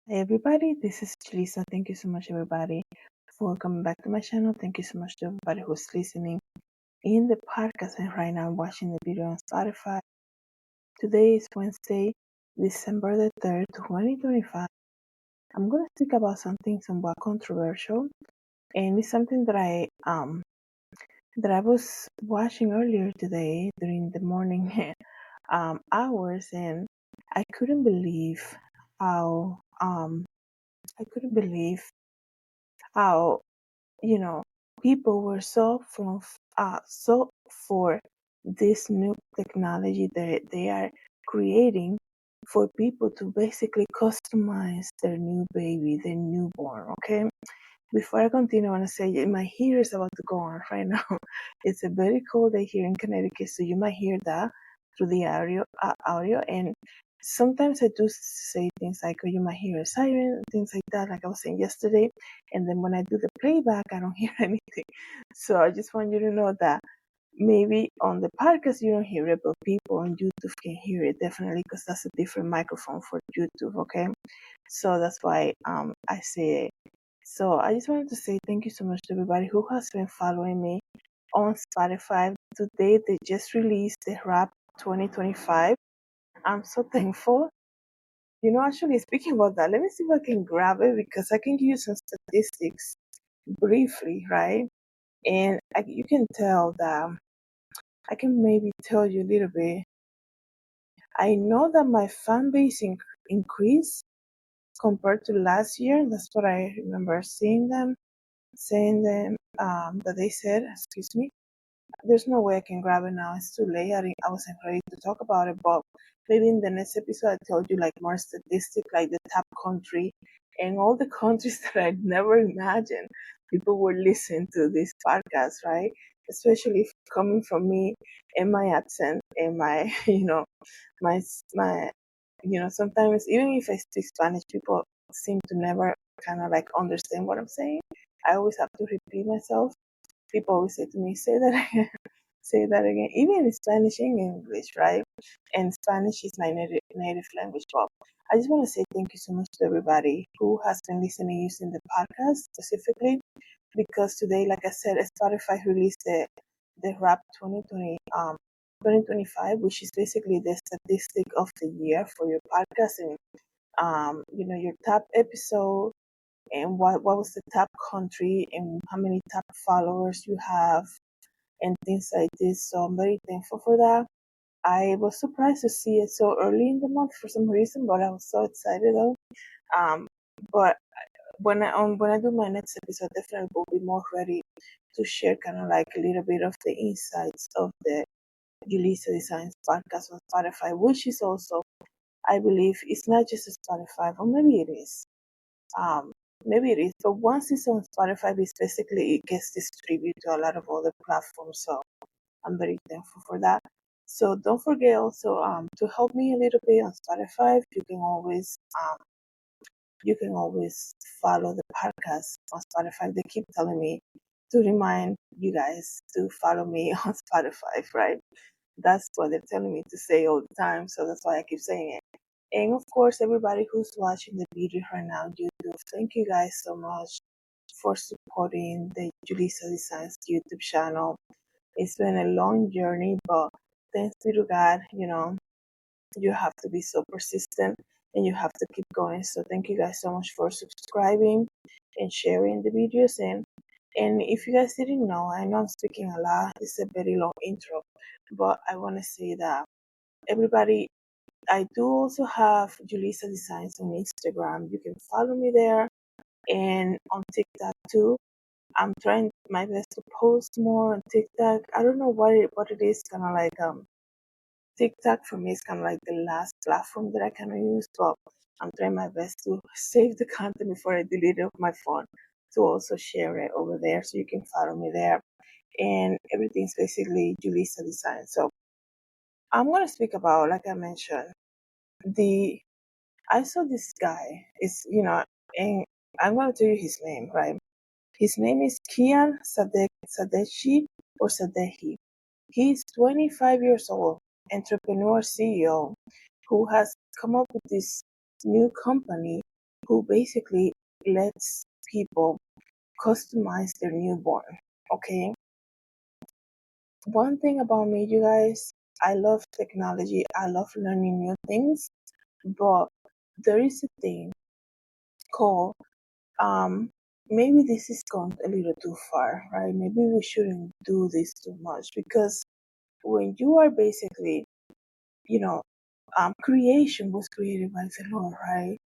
Hey everybody, this is Julissa. Thank you so much, everybody, for coming back to my channel. Thank you so much to everybody who's listening in the podcast and right now watching the video on Spotify. Today is Wednesday, December the 3rd, 2025. I'm going to speak about something somewhat controversial, and it's something that I was watching earlier today during the morning hours, and I couldn't believe how I couldn't believe how you know people were so for this new technology that they are creating for people to basically customize their new baby, their newborn. Okay, before I continue, I want to say my heater is about to go on right now. It's a very cold day here in Connecticut, so you might hear that through the audio. And sometimes I do say things like, "Oh, you might hear a siren," things like that, like I was saying yesterday. And then when I do the playback, I don't hear anything. So I just want you to know that maybe on the podcast you don't hear it, but people on YouTube can hear it definitely because that's a different microphone for YouTube. Okay, so that's why I say it. So I just wanted to say thank you so much to everybody who has been following me on Spotify. Today they just released the Rap 2025. I'm so thankful. Actually speaking about that, let me see if I can grab it because I can give you some statistics briefly, right? And you can tell that I can maybe tell you a little bit. I know that my fan base increased compared to last year. That's what I remember saying them that they said. Excuse me. There's no way I can grab it now. It's too late. I wasn't ready to talk about it, but maybe in the next episode I told you like more statistics, like the top country and all the countries that I'd never imagined people would listen to this podcast, right? Especially coming from me and my accent and my, my my, sometimes even if I speak Spanish, people seem to never kind of like understand what I'm saying. I always have to repeat myself. People always say to me, say that again, say that again, even in Spanish and English, right? And Spanish is my native language. Well, I just want to say thank you so much to everybody who has been listening using the podcast specifically, because today, like I said, Spotify released the Rap 2025, which is basically the statistic of the year for your podcast and your top episode and what was the top country and how many top followers you have and things like this. So I'm very thankful for that. I was surprised to see it so early in the month for some reason, but I was so excited though. Um, but when I do my next episode, definitely will be more ready to share kind of like a little bit of the insights of the JulissaDesigns podcast on Spotify, which is also, I believe, it's not just a Spotify, or maybe it is. Um, Maybe it is, but once it's on Spotify, it's basically it gets distributed to a lot of other platforms. So I'm very thankful for that. So don't forget also to help me a little bit on Spotify. You can always follow the podcast on Spotify. They keep telling me to remind you guys to follow me on Spotify, right? That's what they're telling me to say all the time. So that's why I keep saying it. And of course, everybody who's watching the video right now on YouTube, thank you guys so much for supporting the JulissaDesigns YouTube channel. It's been a long journey, but thanks be to God, you have to be so persistent and you have to keep going. So thank you guys so much for subscribing and sharing the videos. And if you guys didn't know, I know I'm speaking a lot. It's a very long intro, but I want to say that everybody, I do also have JulissaDesigns on Instagram. You can follow me there and on TikTok too. I'm trying my best to post more on TikTok. I don't know what it is, kind of like TikTok for me is kind of like the last platform that I kind of use, but I'm trying my best to save the content before I delete it off my phone to also share it over there, so you can follow me there. And everything's basically JulissaDesign. So I'm gonna speak about, like I mentioned, the I saw this guy. And I'm gonna tell you his name, right? His name is Kian Sadechi or Sadehi. He's 25 years old, entrepreneur CEO, who has come up with this new company who basically lets people customize their newborn. Okay. One thing about me, you guys, I love technology. I love learning new things, but there is a thing called maybe this is gone a little too far, right? Maybe we shouldn't do this too much because when you are basically, you know, creation was created by the Lord, right?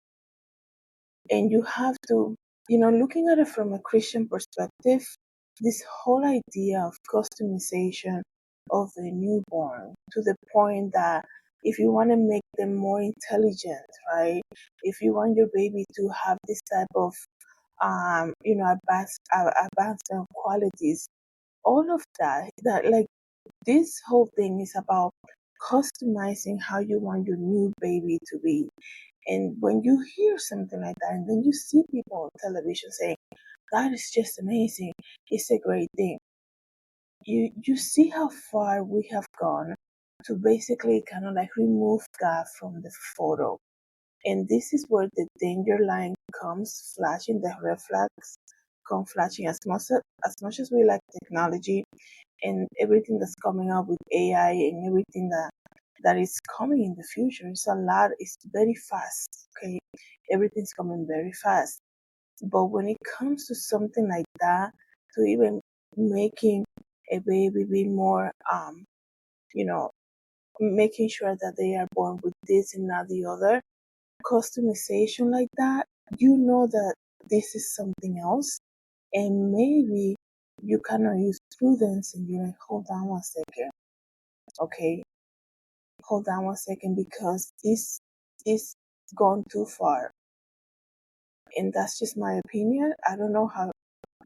And you have to, looking at it from a Christian perspective, this whole idea of customization of the newborn to the point that if you want to make them more intelligent, right? If you want your baby to have this type of, advanced qualities, all of that like this whole thing is about customizing how you want your new baby to be. And when you hear something like that, and then you see people on television saying, that is just amazing, it's a great thing, you see how far we have gone to basically kind of like remove God from the photo. And this is where the danger line comes flashing, the red flags come flashing as much as we like technology and everything that's coming up with AI and everything that is coming in the future. It's a lot, it's very fast. Okay. Everything's coming very fast. But when it comes to something like that, to even making a baby be more you know, making sure that they are born with this and not the other, customization like that, you know that this is something else. And maybe you cannot use prudence and you're like, hold on one second. Okay, hold on one second because this is gone too far. And that's just my opinion. I don't know how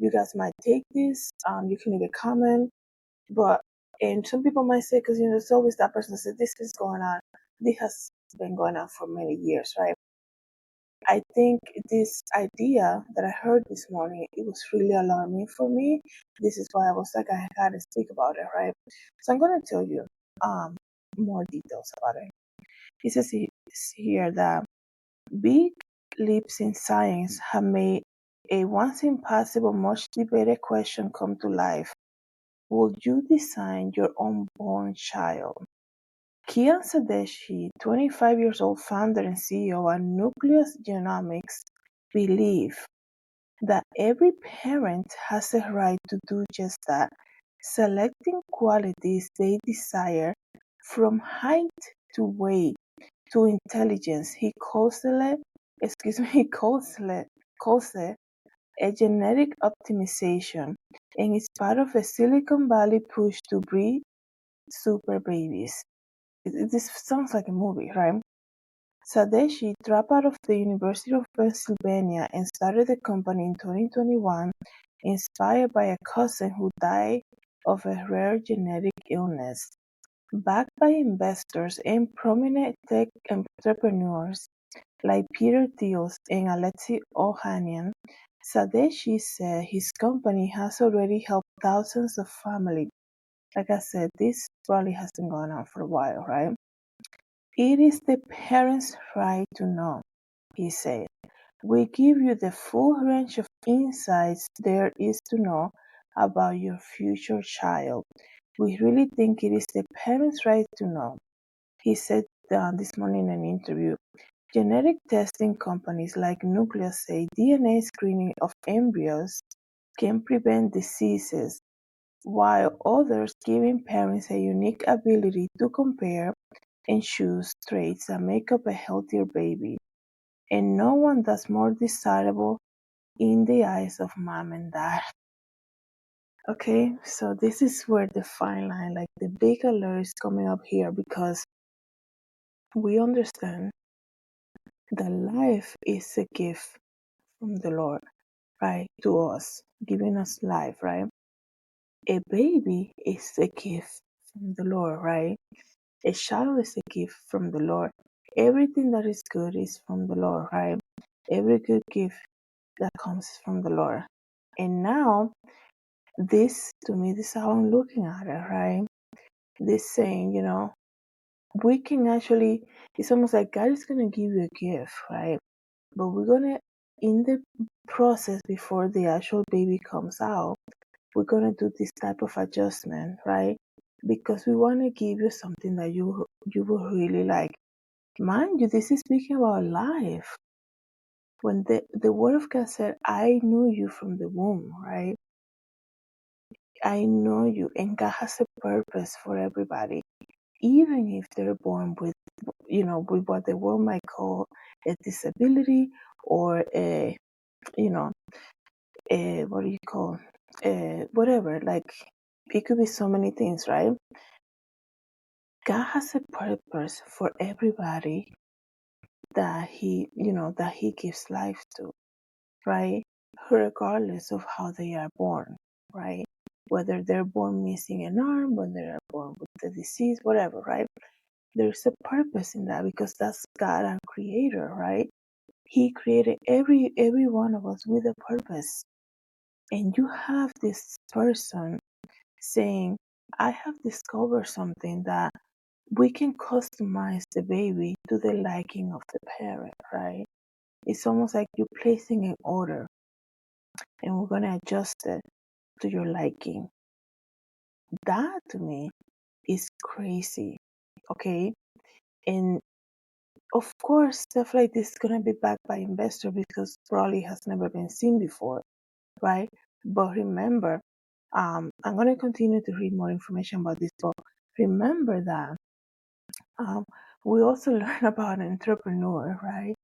you guys might take this. You can leave a comment, but and some people might say, because there's always that person that says this is going on. This has been going on for many years, right? I think this idea that I heard this morning, it was really alarming for me. This is why I was like, I gotta speak about it, right? So I'm gonna tell you more details about it. It says here that big leaps in science have made a once impossible, much debated question come to life. Would you design your unborn child? Kian Sadeshi, 25 years old founder and CEO at Nucleus Genomics, believes that every parent has the right to do just that, selecting qualities they desire from height to weight to intelligence. He calls it a genetic optimization, and it's part of a Silicon Valley push to breed super babies. This sounds like a movie, right? Sadeshi dropped out of the University of Pennsylvania and started the company in 2021, inspired by a cousin who died of a rare genetic illness. Backed by investors and prominent tech entrepreneurs like Peter Thiel and Alexei Ohanian, Sadeshi said his company has already helped thousands of families. Like I said, this probably has been going on for a while, right? It is the parent's right to know, he said. We give you the full range of insights there is to know about your future child. We really think it is the parent's right to know, he said this morning in an interview. Genetic testing companies like Nucleus say DNA screening of embryos can prevent diseases, while others giving parents a unique ability to compare and choose traits that make up a healthier baby. And no one that's more desirable in the eyes of mom and dad. Okay, so this is where the fine line, like the big alert is coming up here because we understand that life is a gift from the Lord, right, to us, giving us life, right? A baby is a gift from the Lord, right? A child is a gift from the Lord. Everything that is good is from the Lord, right? Every good gift that comes from the Lord. And now, this, to me, this is how I'm looking at it, right? This saying, we can actually, it's almost like God is going to give you a gift, right? But we're going to in the process before the actual baby comes out, we're gonna do this type of adjustment, right? Because we want to give you something that you will really like. Mind you, this is speaking about life. When the word of God said, I knew you from the womb, right? I know you, and God has a purpose for everybody, even if they're born with, with what the world might call a disability or a, what do you call, whatever. Like, it could be so many things, right? God has a purpose for everybody that He gives life to, right? Regardless of how they are born, right? Whether they're born missing an arm, whether they're born with the disease, whatever, right? There's a purpose in that because that's God, our creator, right? He created every one of us with a purpose. And you have this person saying, I have discovered something that we can customize the baby to the liking of the parent, right? It's almost like you're placing an order and we're going to adjust it to your liking. That to me is crazy, okay? And of course, stuff like this is going to be backed by investor because probably has never been seen before, right? But remember, I'm going to continue to read more information about this book. Remember that um, we also learn about an entrepreneur, right?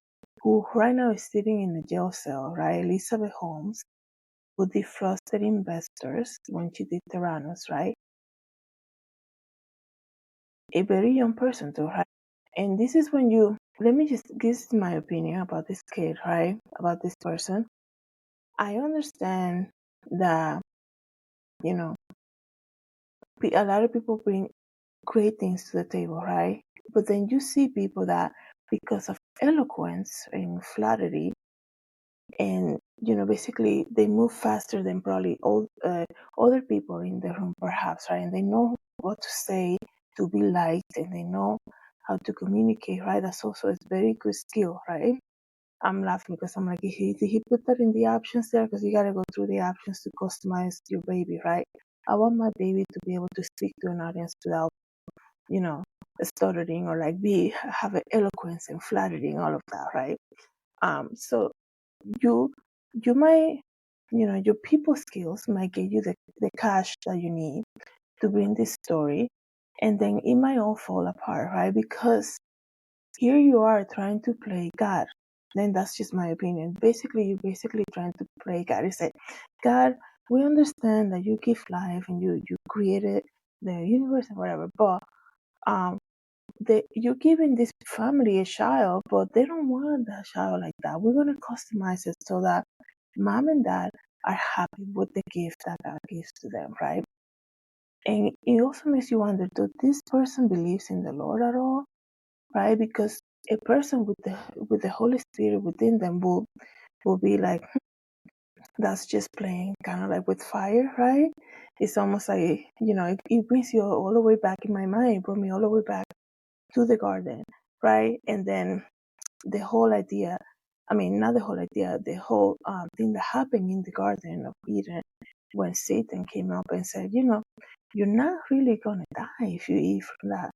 Who right now is sitting in the jail cell, right? Elizabeth Holmes, who defrauded investors when she did Theranos, right? A very young person too, right? And this is when let me just, this is my opinion about this kid, right? About this person. I understand that, you know, a lot of people bring great things to the table, right? But then you see people that, because of eloquence and flattery, and basically they move faster than probably all other people in the room, perhaps, right? And they know what to say to be liked, and they know how to communicate, right? That's also a very good skill, right? I'm laughing because I'm like, did he put that in the options there? Because you got to go through the options to customize your baby, right? I want my baby to be able to speak to an audience without, you know, stuttering or like have an eloquence and flattery and all of that, right? So you you might, your people skills might get you the cash that you need to bring this story, and then it might all fall apart, right? Because here you are trying to play God. Then that's just my opinion. Basically, you're basically trying to play God. You say, God, we understand that you give life and you created the universe and whatever, but um you're giving this family a child, but they don't want that child like that. We're gonna customize it so that mom and dad are happy with the gift that God gives to them, right? And it also makes you wonder, does this person believes in the Lord at all? Right? Because a person with the Holy Spirit within them will be like, that's just playing kind of like with fire, right? It's almost like, it brings you all the way back in my mind. It brought me all the way back to the garden, right? And then the whole idea, I mean, not the whole idea, the whole thing that happened in the Garden of Eden when Satan came up and said, you're not really gonna die if you eat from that,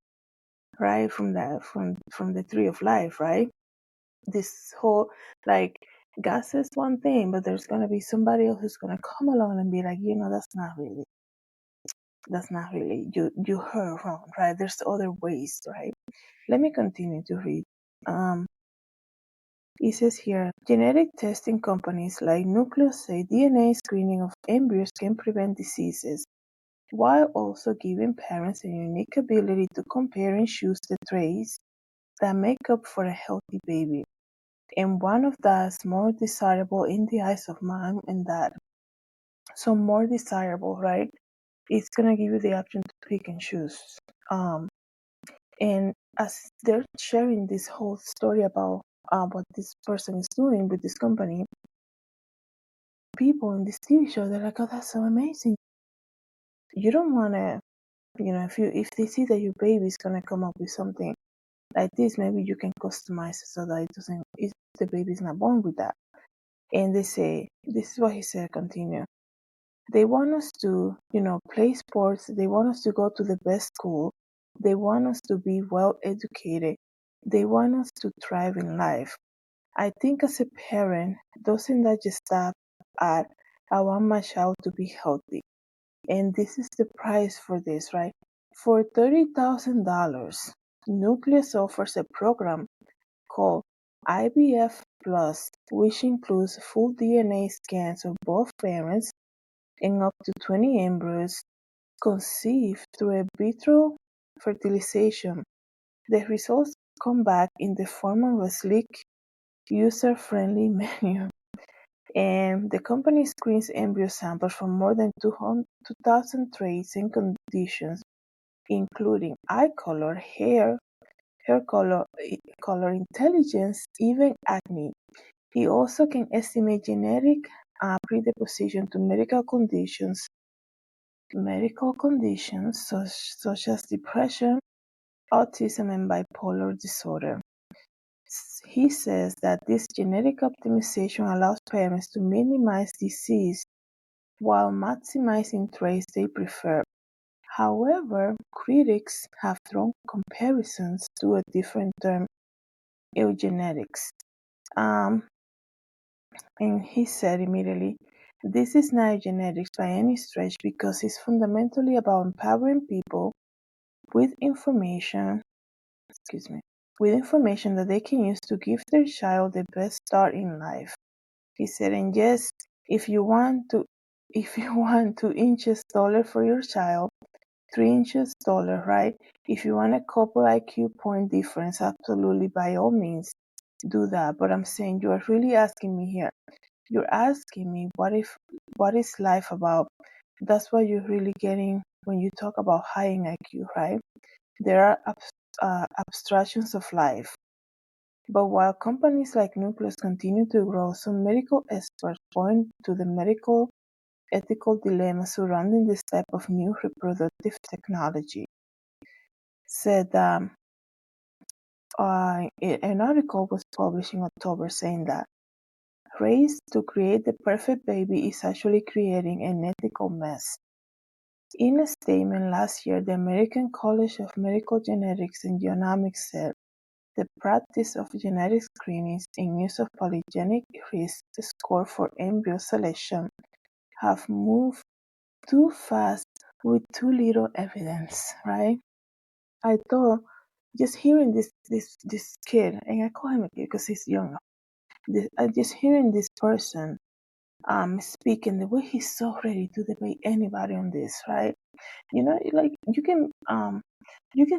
right? From the tree of life, right? This whole, like, God says one thing, but there's gonna be somebody else who's gonna come along and be like, that's not really, you heard wrong, right? There's other ways, right? Let me continue to read. It says here, genetic testing companies like Nucleus say DNA screening of embryos can prevent diseases, while also giving parents a unique ability to compare and choose the traits that make up for a healthy baby. And one of that's more desirable in the eyes of mom and dad. So more desirable, right? It's gonna give you the option to pick and choose. And as they're sharing this whole story about what this person is doing with this company, people in this TV show, they're like, oh, that's so amazing. You don't want to, if they see that your baby is going to come up with something like this, maybe you can customize it so that the baby's not born with that. And they say, this is what he said, continue. They want us to, play sports. They want us to go to the best school. They want us to be well educated. They want us to thrive in life. I think as a parent, doesn't that just stop at, I want my child to be healthy. And this is the price for this, right? For $30,000, Nucleus offers a program called IVF Plus, which includes full DNA scans of both parents and up to 20 embryos conceived through in vitro fertilization. The results come back in the form of a sleek, user-friendly menu. And the company screens embryo samples from more than 2,000 traits and conditions, including eye color, hair color intelligence, even acne. He also can estimate genetic predisposition to medical conditions such as depression, autism, and bipolar disorder. He says that this genetic optimization allows parents to minimize disease while maximizing traits they prefer. However, critics have drawn comparisons to a different term, eugenetics. And he said immediately, this is not eugenics by any stretch because it's fundamentally about empowering people with information, with information that they can use to give their child the best start in life. He said, and yes, if you want 2 inches taller for your child, 3 inches taller, right? If you want a couple IQ point difference, absolutely by all means do that. But I'm saying you are really asking me here. You're asking me what is life about? That's what you're really getting when you talk about high in IQ, right? There are abstractions of life. But while companies like Nucleus continue to grow, some medical experts point to the medical ethical dilemma surrounding this type of new reproductive technology. Said an article was published in October saying that race to create the perfect baby is actually creating an ethical mess. In a statement last year, the American College of Medical Genetics and Genomics said the practice of genetic screenings and use of polygenic risk score for embryo selection have moved too fast with too little evidence, right? I thought just hearing this kid, and I call him a kid because he's young. Just hearing this person speaking the way he's so ready to debate anybody on this, right? Like you can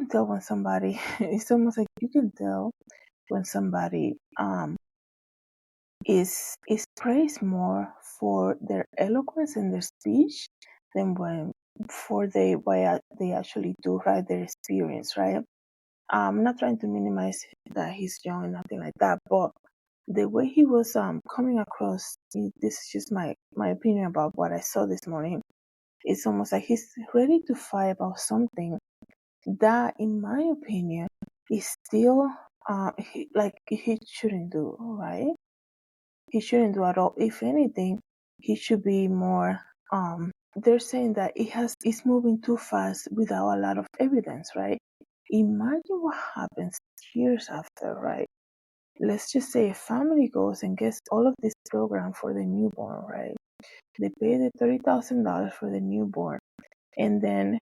tell when somebody it's almost like you can tell when somebody is praised more for their eloquence and their speech than when for what they actually do, right? Their experience, right? I'm not trying to minimize that he's young and nothing like that, but the way he was coming across, this is just my opinion about what I saw this morning. It's almost like he's ready to fight about something that, in my opinion, is still he shouldn't do, right? He shouldn't do at all. If anything, he should be more. They're saying that it's moving too fast without a lot of evidence, right? Imagine what happens years after, right? Let's just say a family goes and gets all of this program for the newborn, right? They pay the $30,000 for the newborn, and then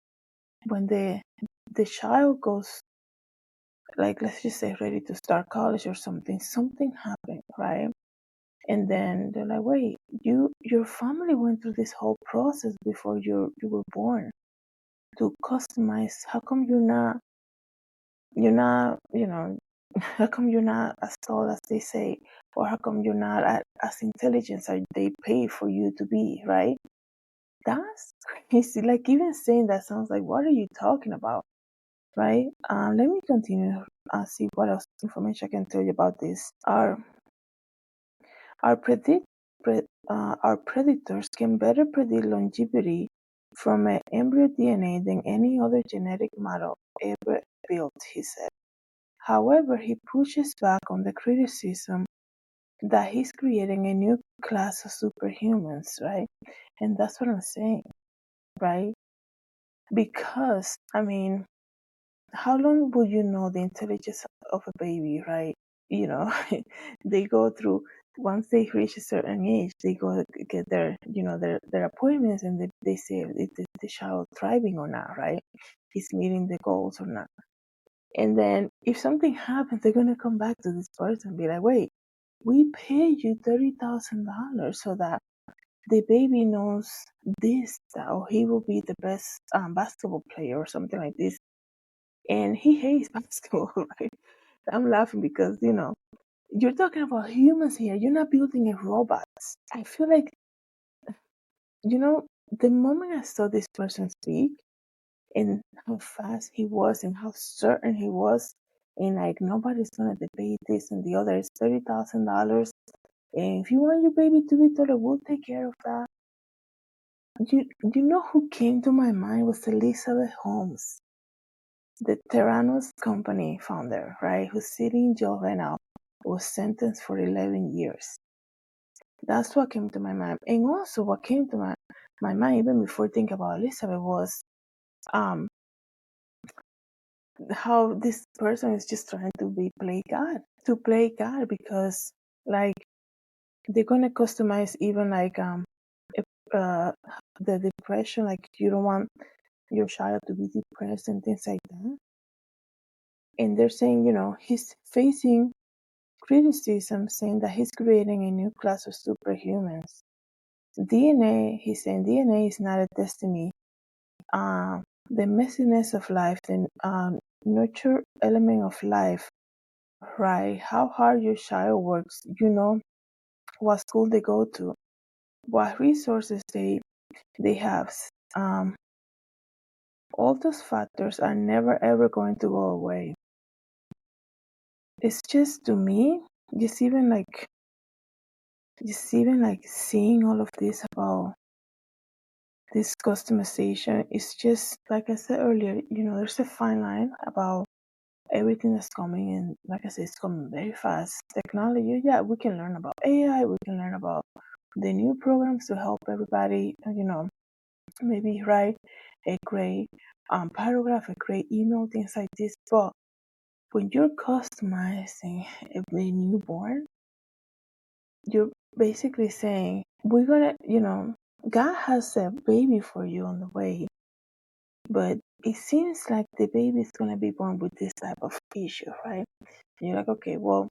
when the child goes, like, let's just say ready to start college or something happened, right? And then they're like, wait, your family went through this whole process before you were born to customize. How come you're not, how come you're not as tall as they say, or how come you're not as intelligent as they pay for you to be, right? That's crazy. Like, even saying that sounds like, what are you talking about, right? Let me continue. See what else information I can tell you about this. Our predict our predators can better predict longevity from embryo DNA than any other genetic model ever built, he said. However, he pushes back on the criticism that he's creating a new class of superhumans, right? And that's what I'm saying, right? Because, I mean, how long will you know the intelligence of a baby, right? You know, they go through, once they reach a certain age, they go get their, their appointments, and they say if the child thriving or not, right? He's meeting the goals or not. And then if something happens, they're gonna come back to this person and be like, wait, we paid you $30,000 so that the baby knows this, or he will be the best basketball player or something like this. And he hates basketball, right? I'm laughing because, you're talking about humans here. You're not building a robot. I feel like, the moment I saw this person speak and how fast he was and how certain he was, and like nobody's gonna debate this and the other, it's $30,000. And if you want your baby to be taller, we'll take care of that. You know who came to my mind was Elizabeth Holmes, the Theranos company founder, right? Who's sitting in jail right now, was sentenced for 11 years. That's what came to my mind. And also what came to my mind, even before thinking about Elizabeth, was how this person is just trying to play God, because like they're gonna customize even like uh the depression, like you don't want your child to be depressed and things like that. And they're saying, he's facing criticism, saying that he's creating a new class of superhumans. DNA, he's saying DNA is not a destiny. The messiness of life, the nurture element of life, right? How hard your child works, what school they go to, what resources they have. All those factors are never ever going to go away. It's just, to me, just even like seeing all of this about this customization, is just like I said earlier, there's a fine line about everything that's coming, and like I said, it's coming very fast. Technology, yeah, we can learn about AI, we can learn about the new programs to help everybody, maybe write a great paragraph, a great email, things like this. But when you're customizing a newborn, you're basically saying, we're gonna, God has a baby for you on the way, but it seems like the baby is gonna be born with this type of issue, right? And you're like, okay, well,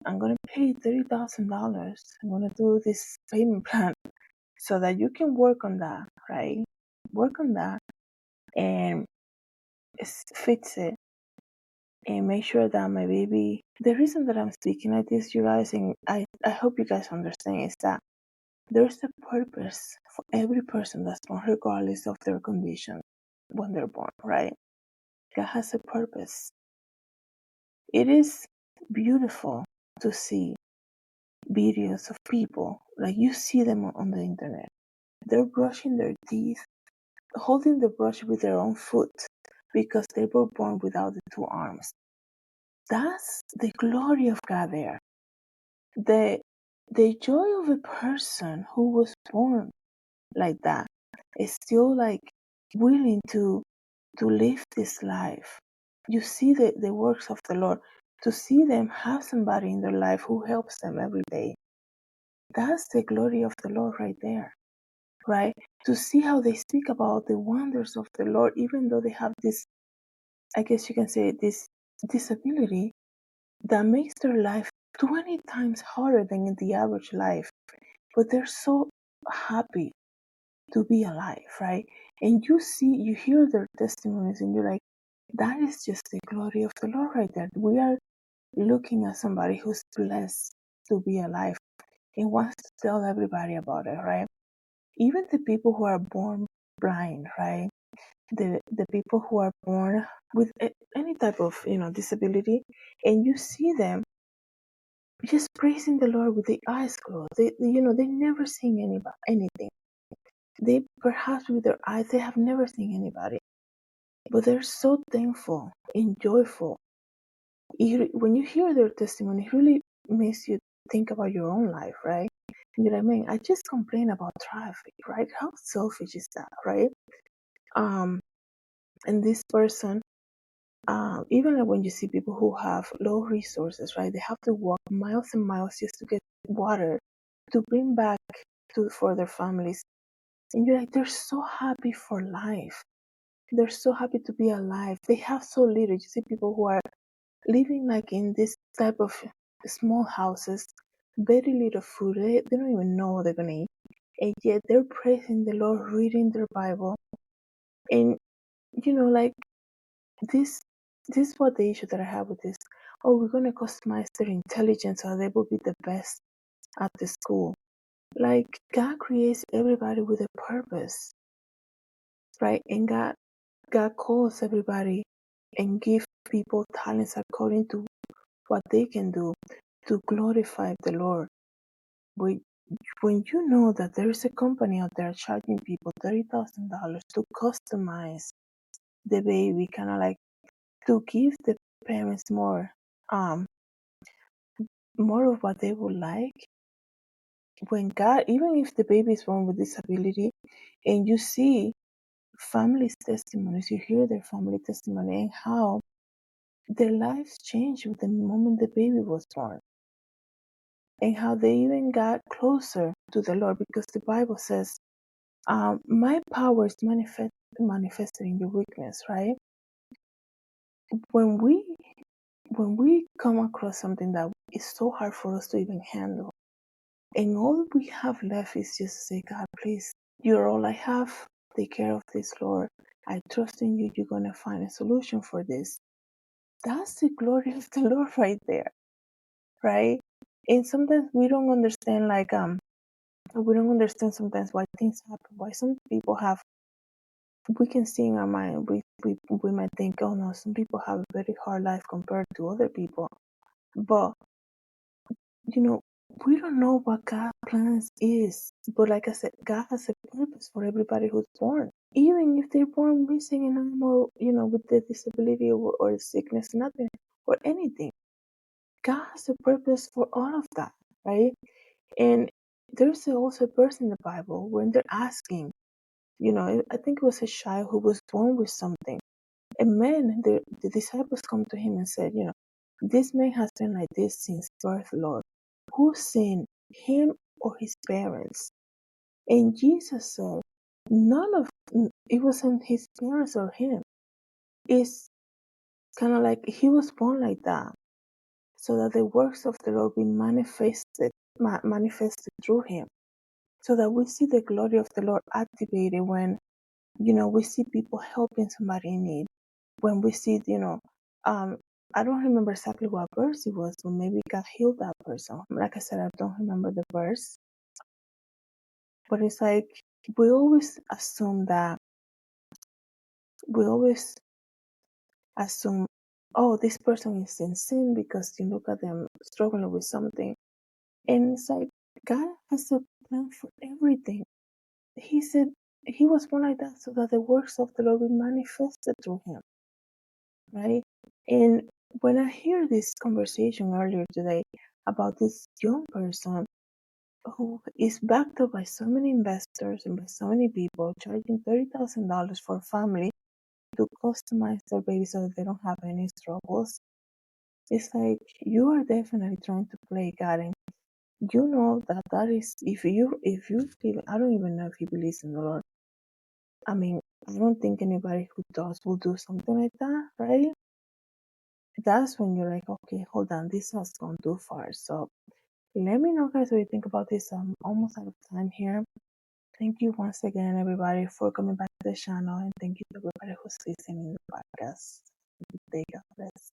I'm gonna pay $30,000. I'm gonna do this payment plan so that you can work on that, right? Work on that and fix it, and make sure that my baby. The reason that I'm speaking like this, you guys, and I hope you guys understand, is that there's a purpose for every person that's born, regardless of their condition when they're born, right? God has a purpose. It is beautiful to see videos of people, like you see them on the internet. They're brushing their teeth, holding the brush with their own foot because they were born without the two arms. That's the glory of God there. The the joy of a person who was born like that is still like willing to live this life. You see the works of the Lord, to see them have somebody in their life who helps them every day. That's the glory of the Lord right there, right? To see how they speak about the wonders of the Lord, even though they have this, I guess you can say, this disability that makes their life 20 times harder than in the average life. But they're so happy to be alive, right? And you hear their testimonies, and you're like, that is just the glory of the Lord right there. We are looking at somebody who's blessed to be alive and wants to tell everybody about it, right? Even the people who are born blind, right? The people who are born with any type of disability, and you see them just praising the Lord with the eyes closed. They never seen anything. They perhaps with their eyes they have never seen anybody, but they're so thankful and joyful. When you hear their testimony, it really makes you think about your own life, right? You know what I mean? I just complain about traffic, right? How selfish is that, right? Um, and this person, even like when you see people who have low resources, right? They have to walk miles and miles just to get water to bring back to for their families. And you're like, they're so happy for life. They're so happy to be alive. They have so little. You see people who are living like in this type of small houses, very little food. They don't even know what they're gonna eat. And yet they're praising the Lord, reading their Bible. And like this this is what the issue that I have with this. Oh, we're gonna customize their intelligence so they will be the best at the school. Like God creates everybody with a purpose, right? And God calls everybody and give people talents according to what they can do to glorify the Lord. When, when you know that there is a company out there charging people $30,000 to customize the baby, kind of like to give the parents um more of what they would like. When God, even if the baby is born with disability, and you see families' testimonies, you hear their family testimony and how their lives changed with the moment the baby was born, and how they even got closer to the Lord, because the Bible says, "My power is manifested in your weakness." Right? When we come across something that is so hard for us to even handle, and all we have left is just to say, God, please, you're all I have. Take care of this, Lord. I trust in you. You're gonna find a solution for this. That's the glory of the Lord right there, right? And sometimes we don't understand, like we don't understand sometimes why things happen. Why some people have. We can see in our mind. We might think, oh no, some people have a very hard life compared to other people, but you know, we don't know what God's plans is. But like I said, God has a purpose for everybody who's born. Even if they're born missing an arm, or with the disability or sickness, nothing or anything. God has a purpose for all of that, right? And there's also a verse in the Bible when they're asking, I think it was a child who was born with something. And man, the disciples come to him and said, this man has been like this since birth, Lord. Who sinned, him or his parents? And Jesus said, none of it wasn't his parents or him. It's kind of like he was born like that, so that the works of the Lord be manifested through him, so that we see the glory of the Lord activated when we see people helping somebody in need. When we see, I don't remember exactly what verse it was, but maybe God healed that person. Like I said, I don't remember the verse, but it's like we always assume that we always assume, oh, this person is in sin because you look at them struggling with something, and it's like God has a plan for everything. He said he was born like that so that the works of the Lord will be manifested through him, right? And when I hear this conversation earlier today about this young person who is backed up by so many investors and by so many people, charging $30,000 for a family to customize their baby so that they don't have any struggles, it's like you are definitely trying to play God, and you know that is, if you feel, I don't even know if he believes in the Lord. I mean, I don't think anybody who does will do something like that, right? That's when you're like, okay, hold on, this has gone too far. So let me know, guys, what you think about this. I'm almost out of time here. Thank you once again, everybody, for coming back to the channel, and thank you to everybody who's listening to the podcast. Good day, God bless.